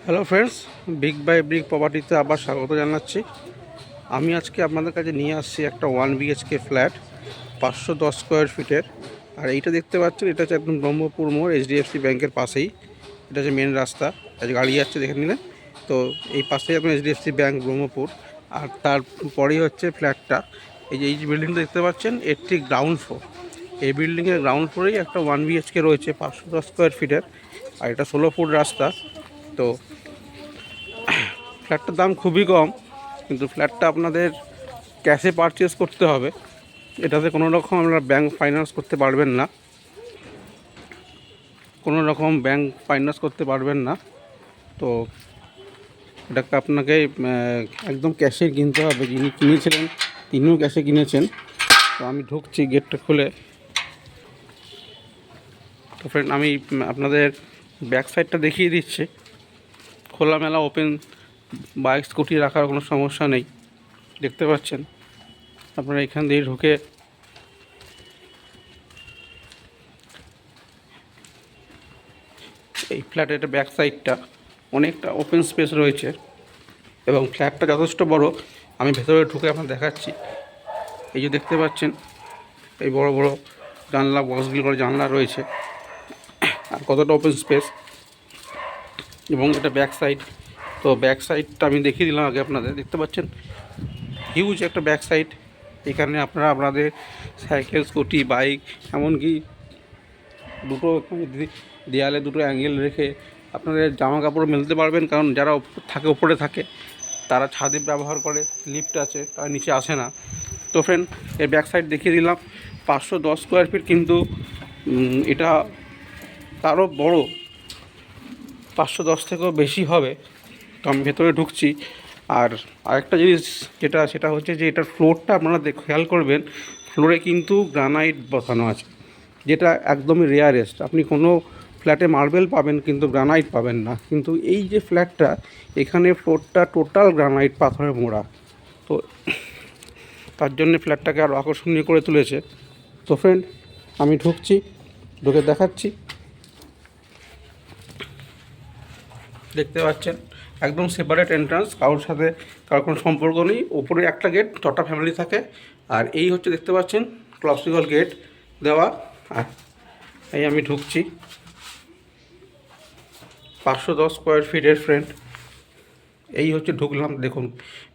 Hello friends, big buy brick প্রপার্টিতে আবার স্বাগত জানাচ্ছি। আমি আজকে আপনাদের কাছে নিয়ে আসছি একটা 1 BHK ফ্ল্যাট 510 স্কোয়ার ফিটের। আর এইটা দেখতে পাচ্ছেন, এটা হচ্ছে একদম ব্রহ্মপুর মোড়, এইচডিএফসি ব্যাংকের পাশেই। এটা হচ্ছে মেন রাস্তা, আজ গাড়ি যাচ্ছে দেখে নিলেন। তো এই পাশেই আপনার এইচডিএফসি ব্যাংক ব্রহ্মপুর। আর তারপরেই হচ্ছে ফ্ল্যাটটা। এই যে বিল্ডিংটা দেখতে পাচ্ছেন, এর ঠিক গ্রাউন্ড ফ্লোর। এই বিল্ডিংয়ের গ্রাউন্ড ফ্লোরেই একটা 1 BHK রয়েছে 510 স্কোয়ার ফিটের। আর এটা 16 ফুট রাস্তা। তো ফ্ল্যাটটার দাম খুবই কম, কিন্তু ফ্ল্যাটটা আপনাদের ক্যাশে পারচেস করতে হবে। এটাতে কোনো রকম আপনারা ব্যাংক ফাইন্যান্স করতে পারবেন না, কোনো রকম ব্যাংক ফাইন্যান্স করতে পারবেন না। তো এটাকে আপনাকে একদম ক্যাশে কিনতে হবে। যিনি কিনেছিলেন তিনিও ক্যাশে কিনেছেন। তো আমি ঢুকছি গেটটা খুলে। তো ফ্রেন্ড, আমি আপনাদের ব্যাক সাইডটা দেখিয়ে দিচ্ছি। খোলামেলা ওপেন, বাইক স্কুটি রাখার কোনো সমস্যা নেই। দেখতে পাচ্ছেন, আপনারা এখান দিয়ে ঢুকে এই ফ্ল্যাটের ব্যাক সাইডটা অনেকটা ওপেন স্পেস রয়েছে এবং ফ্ল্যাটটা যথেষ্ট বড়। আমি ভেতরে ঢুকে আপনার দেখাচ্ছি। এই যে দেখতে পাচ্ছেন, এই বড় বড় জানলা, বক্সগুলো করে জানলা রয়েছে। আর কতটা ওপেন স্পেস, এবং এটা ব্যাক সাইড। তো ব্যাক সাইডটা আমি দেখিয়ে দিলাম আগে আপনাদের। দেখতে পাচ্ছেন হিউজ একটা ব্যাক সাইড। এখানে আপনারা আপনাদের সাইকেল, স্কুটি, বাইক, এমনকি দুটো দেয়ালে দুটো অ্যাঙ্গেল রেখে আপনাদের জামা কাপড় মেলতে পারবেন। কারণ যারা উপরে থাকে তারা ছাদে ব্যবহার করে, লিফট আছে, তারা নিচে আসে না। তো ফ্রেন্ড, এর ব্যাক সাইড দেখিয়ে দিলাম। 510 স্কোয়ার ফিট, কিন্তু এটা তারও বড়, 510 থেকেও বেশি হবে। তো আমি ভেতরে ঢুকছি। আর আরেকটা জিনিস সেটা হচ্ছে যে এটার ফ্লোরটা আপনারা খেয়াল করবেন। ফ্লোরে কিন্তু গ্রানাইট বসানো আছে, যেটা একদমই রেয়ারেস্ট। আপনি কোনো ফ্ল্যাটে মার্বেল পাবেন কিন্তু গ্রানাইট পাবেন না, কিন্তু এই যে ফ্ল্যাটটা, এখানে ফ্লোরটা টোটাল গ্রানাইট পাথরে মোড়া। তো তার জন্য ফ্ল্যাটটাকে আরও আকর্ষণীয় করে তুলেছে। তো ফ্রেন্ড, আমি ঢুকছি, ঢুকে দেখাচ্ছি। দেখতে পাচ্ছেন একদম সেপারেট এন্ট্রান্স, কারোর সাথে কারোর কোনো সম্পর্ক নেই। ওপরে একটা গেট, 6টা ফ্যামিলি থাকে। আর এই হচ্ছে দেখতে পাচ্ছেন ক্লপসিকল গেট দেওয়া। আর এই আমি ঢুকছি 510 স্কোয়ার ফিটের ফ্রেন্ড। এই হচ্ছে ঢুকলাম, দেখুন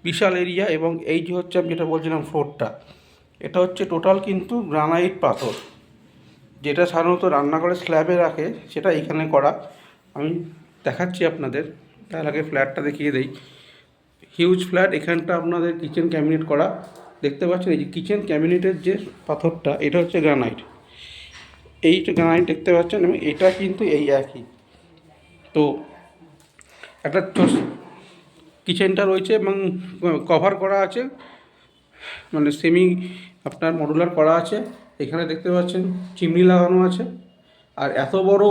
বিশাল এরিয়া। এবং এই যে হচ্ছে আমি যেটা বলছিলাম ফ্লোরটা, এটা হচ্ছে টোটাল কিন্তু গ্রানাইট পাথর, যেটা সাধারণত রান্নাঘরে স্ল্যাবে রাখে, সেটা এখানে করা। আমি দেখাচ্ছি আপনাদের। তার আগে ফ্ল্যাটটা দেখিয়ে দেই। Huge flat. এখানটা আপনাদের কিচেন ক্যাবিনেট করা। দেখতে পাচ্ছেন এই যে কিচেন ক্যাবিনেটের যে পাথরটা, এটা হচ্ছে গ্রানাইট। এইটা গ্রানাইট দেখতে পাচ্ছেন, এবং এটা কিন্তু এই একই। তো একটা কিচেনটা রয়েছে এবং কভার করা আছে, মানে সেমি আপনার মডুলার করা আছে। এখানে দেখতে পাচ্ছেন চিমনি লাগানো আছে। আর এত বড়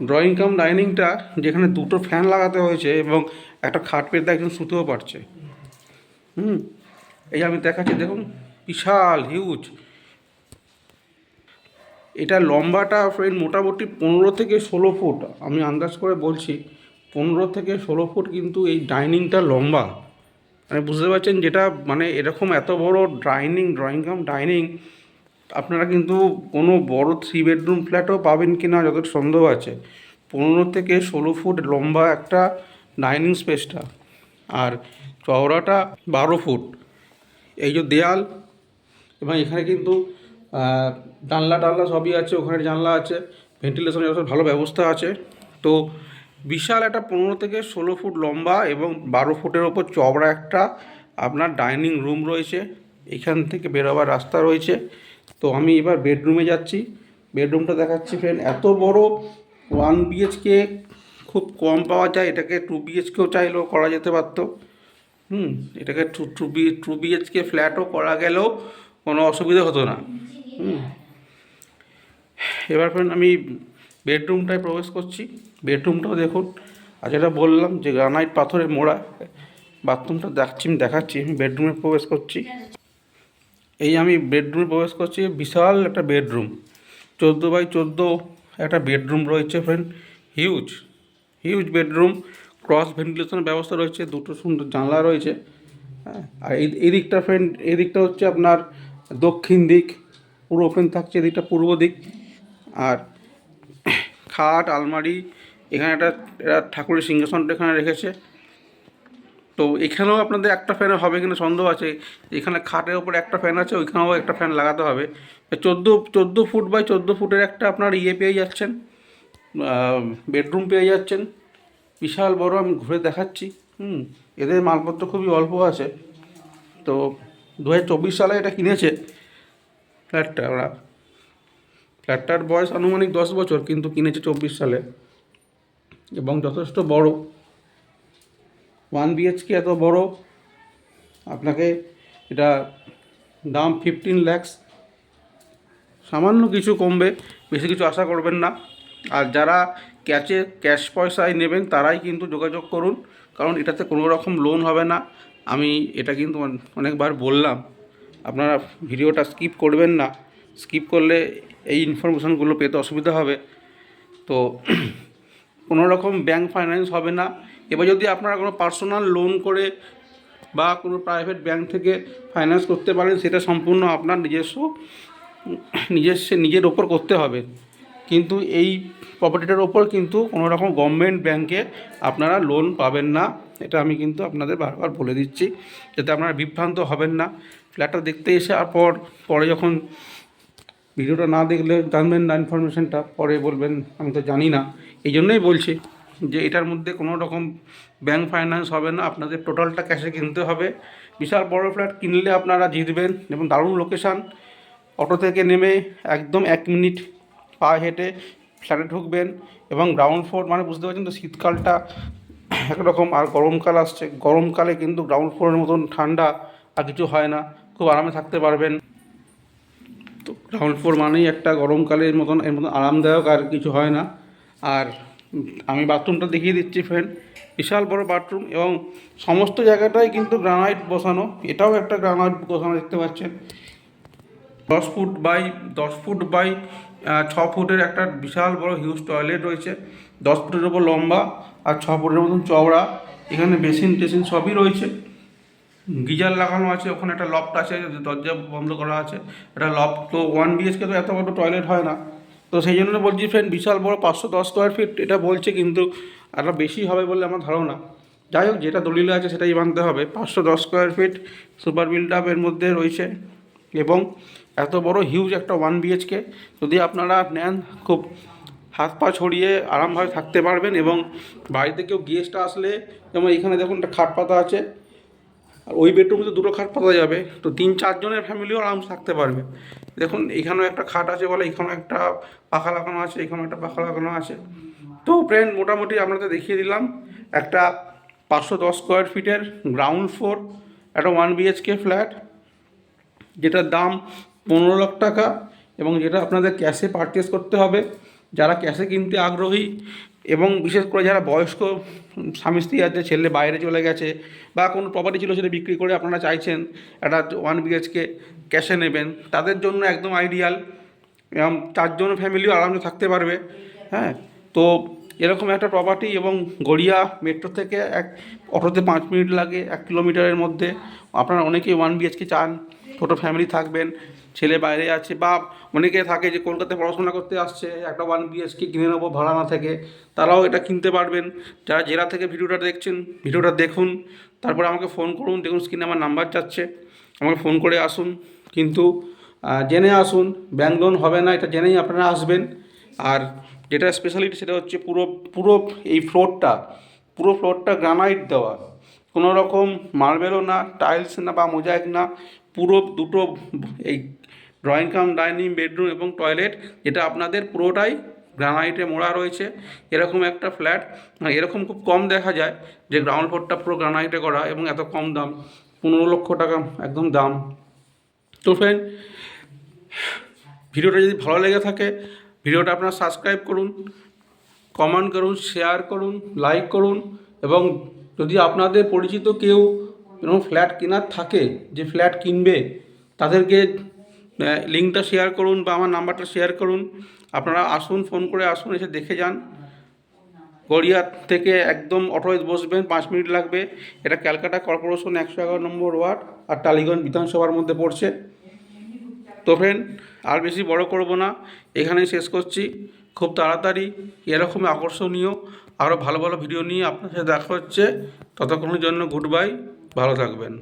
ড্রয়িং কাম ডাইনিংটা, যেখানে দুটো ফ্যান লাগাতে হয়েছে এবং একটা খাট পেতে একজন শুতেও পারছে। এই আমি দেখাচ্ছি, দেখুন বিশাল হিউজ। এটা লম্বাটা ফ্রেন্ড মোটামুটি 15 থেকে 16 ফুট। আমি আন্দাজ করে বলছি 15 থেকে 16 ফুট কিন্তু এই ডাইনিংটা লম্বা। মানে বুঝতে পারছেন, যেটা মানে এরকম এত বড় ড্রয়িং কাম ডাইনিং আপনারা কিন্তু কোনো বড় 3 বেডরুম ফ্ল্যাটও পাবেন কি না যত সন্দেহ আছে। 15 থেকে 16 ফুট লম্বা একটা ডাইনিং স্পেসটা, আর চওড়াটা 12 ফুট। এই যে দেয়াল, এবং এখানে কিন্তু জানলা টানলা সবই আছে, ওখানে জানলা আছে, ভেন্টিলেশনের ভালো ব্যবস্থা আছে। তো বিশাল একটা 15 থেকে 16 ফুট লম্বা এবং 12 ফুটের ওপর চওড়া একটা আপনার ডাইনিং রুম রয়েছে। এখান থেকে বেরোবার রাস্তা রয়েছে। তো আমি এবার বেডরুমে যাচ্ছি, বেডরুমটা দেখাচ্ছি ফ্রেন্ড। এত বড় 1 BHK খুব কম পাওয়া যায়। এটাকে 2 BHKও চাইলেও করা যেতে পারতো। এটাকে টু বিএচকে ফ্ল্যাটও করা গেলেও কোনো অসুবিধা হতো না। এবার ফ্রেন্ড, আমি বেডরুমটায় প্রবেশ করছি। বেডরুমটাও দেখুন, আর যেটা বললাম যে গ্রানাইট পাথরের মোড়া। বাথরুমটা দেখাচ্ছি। আমি বেডরুমে প্রবেশ করছি। এই আমি বেডরুমে প্রবেশ করছি। বিশাল একটা বেডরুম, 14 বাই 14 একটা বেডরুম রয়েছে ফ্রেন্ড। হিউজ বেডরুম, ক্রস ভেন্টিলেশনের ব্যবস্থা রয়েছে, দুটো সুন্দর জানলা রয়েছে। হ্যাঁ, আর এই দিকটা ফ্রেন্ড, এই দিকটা হচ্ছে আপনার দক্ষিণ দিক, পুরো ওপেন থাকছে। এদিকটা পূর্ব দিক। আর খাট, আলমারি, এখানে একটা ঠাকুরের সিংহাসনটা এখানে রেখেছে। তো এখানেও আপনাদের একটা ফ্যান হবে কিনা সন্দেহ আছে। এখানে খাটের ওপর একটা ফ্যান আছে, ওইখানেও একটা ফ্যান লাগাতে হবে। 14 ফুট বাই 14 ফুটের একটা আপনার পেয়ে যাচ্ছেন, বেডরুম পেয়ে যাচ্ছেন, বিশাল বড়। আমি ঘুরে দেখাচ্ছি। এদের মালপত্র খুবই অল্প আছে। তো 2024 সালে এটা কিনেছে ফ্ল্যাটটা ওরা। ফ্ল্যাটটার বয়স আনুমানিক 10 বছর, কিন্তু কিনেছে 24 সালে এবং যথেষ্ট বড়। 1 BHK এত বড়, আপনাকে এটা দাম 15 lakhs। সামান্য কিছু কমবে, বেশি কিছু আশা করবেন না। আর যারা ক্যাশ পয়সায় নেবেন তারাই কিন্তু যোগাযোগ করুন, কারণ এটাতে কোনো রকম লোন হবে না। আমি এটা কিন্তু অনেকবার বললাম, আপনারা ভিডিওটা স্কিপ করবেন না। স্কিপ করলে এই ইনফরমেশনগুলো পেতে অসুবিধা হবে। তো কোনো রকম ব্যাংক ফাইন্যান্স হবে না। এবার যদি আপনারা কোনো পার্সোনাল লোন করে বা কোনো প্রাইভেট ব্যাংক থেকে ফাইন্যান্স করতে পারেন, সেটা সম্পূর্ণ আপনার নিজের ওপর করতে হবে। কিন্তু এই প্রপার্টিটার ওপর কিন্তু কোনো রকম গভর্নমেন্ট ব্যাংকে আপনারা লোন পাবেন না। এটা আমি কিন্তু আপনাদের বারবার বলে দিচ্ছি, যাতে আপনারা বিভ্রান্ত হবেন না। ফ্ল্যাটটা দেখতে এসে আর পরে যখন ভিডিওটা না দেখলে জানবেন না ইনফরমেশনটা, পরে বলবেন আমি তো জানি না। এই জন্যই বলছি যে এটার মধ্যে কোনো রকম ব্যাংক ফাইন্যান্স হবে না, আপনাদের টোটালটা ক্যাশে কিনতে হবে। বিশাল বড় ফ্ল্যাট কিনলে আপনারা জিতবেন এবং দারুণ লোকেশান। অটো থেকে নেমে একদম 1 মিনিট পা হেঁটে ফ্ল্যাটে ঢুকবেন এবং গ্রাউন্ড ফ্লোর, মানে বুঝতে পারছেন তো শীতকালটা একরকম, আর গরমকাল আসছে। গরমকালে কিন্তু গ্রাউন্ড ফ্লোরের মতন ঠান্ডা আর কিছু হয় না, খুব আরামে থাকতে পারবেন। তো গ্রাউন্ড ফ্লোর মানেই একটা গরমকালের মতন, এর মতন আরামদায়ক আর কিছু হয় না। আর আমি বাথরুমটা দেখিয়ে দিচ্ছি ফ্রেন্ড, বিশাল বড় বাথরুম এবং সমস্ত জায়গাটাই কিন্তু গ্রানাইট বসানো। এটাও একটা গ্রানাইট বসানো, দেখতে পাচ্ছেন। 10 ফুট বাই 6 ফুটের একটা বিশাল বড় হিউজ টয়লেট রয়েছে। 10 ফুটের ওপর লম্বা আর 6 ফুটের মতন চওড়া। এখানে বেসিন টেসিন সবই রয়েছে, গিজার লাগানো আছে। ওখানে একটা লফট আছে, দরজা বন্ধ করা আছে, একটা লফট। তো 1 BHK তো এত বড় টয়লেট হয় না। তো সেই জন্য বলছি ফ্রেন্ড, বিশাল বড় 510 স্কোয়ার ফিট এটা বলছে, কিন্তু আরও বেশি হবে বলে আমার ধারণা। যাই হোক, যেটা দলিলে আছে সেটাই মানতে হবে। 510 স্কোয়ার ফিট সুপার বিল্ড আপের মধ্যে রয়েছে এবং এত বড় হিউজ একটা 1 BHK যদি আপনারা নেন, খুব হাত পা ছড়িয়ে আরামভাবে থাকতে পারবেন। এবং বাড়িতে কেউ গেস্ট আসলে, যেমন এখানে দেখুন একটা খাট পাতা আছে, আর ওই বেডরুমে তো 2টো খাট পাতা যাবে, তো 3-4 জনের ফ্যামিলিও আরামসে থাকতে পারবে। দেখুন এখানেও একটা খাট আছে বলে এখানেও একটা পাখা লাগানো আছে, এখানেও একটা পাখা লাগানো আছে। তো ফ্রেন্ড, মোটামুটি আপনাদের দেখিয়ে দিলাম একটা 510 স্কোয়ার ফিটের গ্রাউন্ড ফ্লোর একটা 1 BHK ফ্ল্যাট, যেটার দাম 15 লাখ টাকা এবং যেটা আপনাদের ক্যাশে পারচেস করতে হবে। যারা ক্যাশে কিনতে আগ্রহী এবং বিশেষ করে যারা বয়স্ক স্বামী স্ত্রী আছে, ছেলে বাইরে চলে গেছে বা কোনো প্রপার্টি ছিল সেটা বিক্রি করে আপনারা চাইছেন একটা 1 BHK ক্যাশে নেবেন, তাদের জন্য একদম আইডিয়াল। এবং 4 জন ফ্যামিলিও আরামে থাকতে পারবে। হ্যাঁ, তো এরকম একটা প্রপার্টি এবং গড়িয়া মেট্রো থেকে অটোতে 5 মিনিট লাগে, 1 কিলোমিটারের মধ্যে। আপনারা অনেকেই 1 BHK চান, ছোটো ফ্যামিলি থাকবেন, ছেলে বাইরে আছে, বা অনেকে থাকে যে কলকাতায় পড়াশোনা করতে আসছে, একটা 1 BHK কিনে নেবো ভাড়া না থেকে, তারাও এটা কিনতে পারবেন। যারা জেলা থেকে ভিডিওটা দেখছেন, ভিডিওটা দেখুন, তারপরে আমাকে ফোন করুন। দেখুন স্ক্রিনে আমার নাম্বার যাচ্ছে, আমাকে ফোন করে আসুন। কিন্তু জেনে আসুন, ব্যাংক লোন হবে না, এটা জেনেই আপনারা আসবেন। আর যেটা স্পেশালিটি সেটা হচ্ছে পুরো পুরো এই পুরো ফ্লোরটা গ্রানাইট দেওয়া, কোনো রকম মার্বেলও না, টাইলস না বা মোজাইক না। পুরো দুটো এই ড্রয়িং কাম ডাইনিং বেডরুম এবং টয়লেট, যেটা আপনাদের পুরোটাই গ্রানাইটে মোড়া রয়েছে। এরকম একটা ফ্ল্যাট এরকম খুব কম দেখা যায়, যে গ্রাউন্ড ফ্লোরটা পুরো গ্রানাইটে করা এবং এত কম দাম, 15 লক্ষ টাকা একদম দাম। তো ফ্রেন্ড, ভিডিওটা যদি ভালো লেগে থাকে, ভিডিওটা আপনারা সাবস্ক্রাইব করুন, কমেন্ট করুন, শেয়ার করুন, লাইক করুন। এবং যদি আপনাদের পরিচিত কেউ এরকম ফ্ল্যাট কেনার থাকে, যে ফ্ল্যাট কিনবে, তাদেরকে লিঙ্কটা শেয়ার করুন বা আমার নাম্বারটা শেয়ার করুন। আপনারা আসুন, ফোন করে আসুন, এসে দেখে যান। গড়িয়ার থেকে একদম অটোয় বসবেন, 5 মিনিট লাগবে। এটা ক্যালকাটা কর্পোরেশন 111 নম্বর ওয়ার্ড আর টালিগঞ্জ বিধানসভার মধ্যে পড়ছে। তো ফ্রেন্ড, আর বেশি বড় করব না, এখানেই শেষ করছি। খুব তাড়াতাড়ি এরকম আকর্ষণীয় আরও ভালো ভালো ভিডিও নিয়ে আপনার সাথে দেখা হচ্ছে। ততক্ষণের জন্য গুড বাই, ভালো থাকবেন।